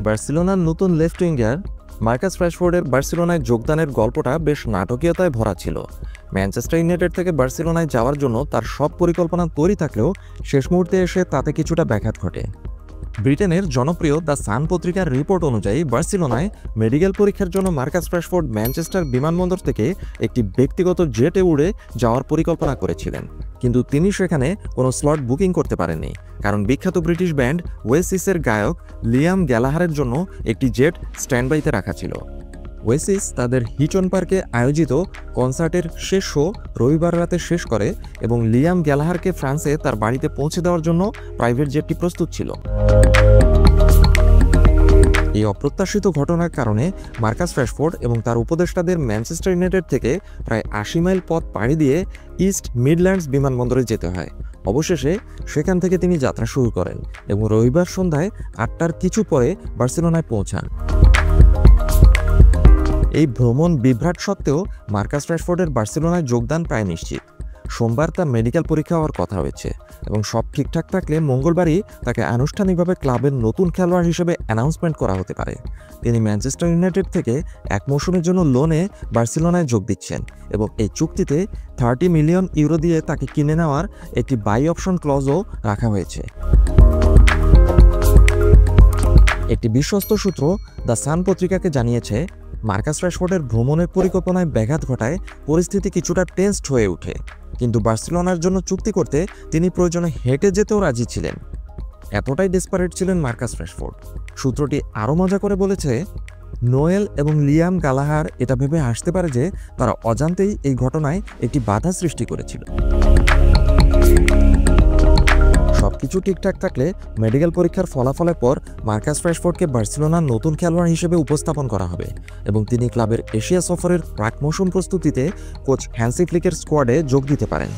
বার্সেলোনার নতুন left winger Marcus রাশফোর্ডের বার্সেলোনায় যোগদানের গল্পটা বেশ নাটকীয়তায় ভরা ছিল। ম্যানচেস্টার ইউনাইটেড থেকে বার্সেলোনায় যাওয়ার জন্য তার সব পরিকল্পনা তৈরি থাকলেও শেষ মুহূর্তে এসে তাতে কিছুটা ব্যাঘাত ঘটে। ব্রিটেনের জনপ্রিয় দ্য সান পত্রিকার রিপোর্ট অনুযায়ী বার্সেলোনায় মেডিকেল পরীক্ষার জন্য মার্কাস রাশফোর্ড ম্যানচেস্টার বিমানবন্দর থেকে একটি ব্যক্তিগত জেটে উড়ে যাওয়ার পরিকল্পনা করেছিলেন, কিন্তু তিনি সেখানে কোনো স্লট বুকিং করতে পারেননি, কারণ বিখ্যাত ব্রিটিশ ব্যান্ড ওয়েসিসের গায়ক লিয়াম গ্যালাহারের জন্য একটি জেট স্ট্যান্ডবাইতে রাখা ছিল। ওয়েসিস তাদের হিচন পার্কে আয়োজিত কনসার্টের শেষ শো রবিবার রাতে শেষ করে এবং লিয়াম গ্যালাহারকে ফ্রান্সে তার বাড়িতে পৌঁছে দেওয়ার জন্য প্রাইভেট জেটটি প্রস্তুত ছিল। এই অপ্রত্যাশিত ঘটনার কারণে মার্কাস রাশফোর্ড এবং তার উপদেষ্টাদের ম্যানচেস্টার ইউনাইটেড থেকে প্রায় ৮০ মাইল পথ পাড়ি দিয়ে ইস্ট মিডল্যান্ডস বিমানবন্দরে যেতে হয়। অবশেষে সেখান থেকে তিনি যাত্রা শুরু করেন এবং রবিবার সন্ধ্যায় ৮টার কিছু পরে বার্সেলোনায় পৌঁছান। এই ভ্রমণ বিভ্রাট সত্ত্বেও মার্কাস রাশফোর্ডের বার্সেলোনায় যোগদান প্রায় নিশ্চিত। সোমবার তার মেডিকেল পরীক্ষা হওয়ার কথা হয়েছে এবং সব ঠিকঠাক থাকলে মঙ্গলবারই তাকে আনুষ্ঠানিকভাবে ক্লাবের নতুন খেলোয়াড় হিসেবে অ্যানাউন্সমেন্ট করা হতে পারে। তিনি ম্যানচেস্টার ইউনাইটেড থেকে এক মৌসুমের জন্য লোনে বার্সেলোনায় যোগ দিচ্ছেন এবং এই চুক্তিতে 30 মিলিয়ন ইউরো দিয়ে তাকে কিনে নেওয়ার একটি বাই অপশন ক্লজও রাখা হয়েছে। একটি বিশ্বস্ত সূত্র দ্য সান পত্রিকাকে জানিয়েছে, মার্কাস রাশফোর্ডের ভ্রমণের পরিকল্পনায় ব্যাঘাত ঘটায় পরিস্থিতি কিছুটা টেন্সড হয়ে ওঠে, কিন্তু বার্সেলোনার জন্য চুক্তি করতে তিনি প্রয়োজনে হেঁটে যেতেও রাজি ছিলেন। এতটাই ডেসপারেট ছিলেন মার্কাস রাশফোর্ড। সূত্রটি আরও মজা করে বলেছে, নোয়েল এবং লিয়াম গালাহার এটা ভেবে হাসতে পারে যে তারা অজান্তেই এই ঘটনায় একটি বাধা সৃষ্টি করেছিল। সবকিছু ঠিকঠাক থাকলে মেডিকেল পরীক্ষার ফলাফলের পর মার্কাস রাশফোর্ডকে বার্সেলোনার নতুন খেলোয়াড় হিসেবে উপস্থাপন করা হবে এবং তিনি ক্লাবের এশিয়া সফরের প্রাক মৌসুম প্রস্তুতিতে কোচ হ্যান্সি ফ্লিকের স্কোয়াডে যোগ দিতে পারেন।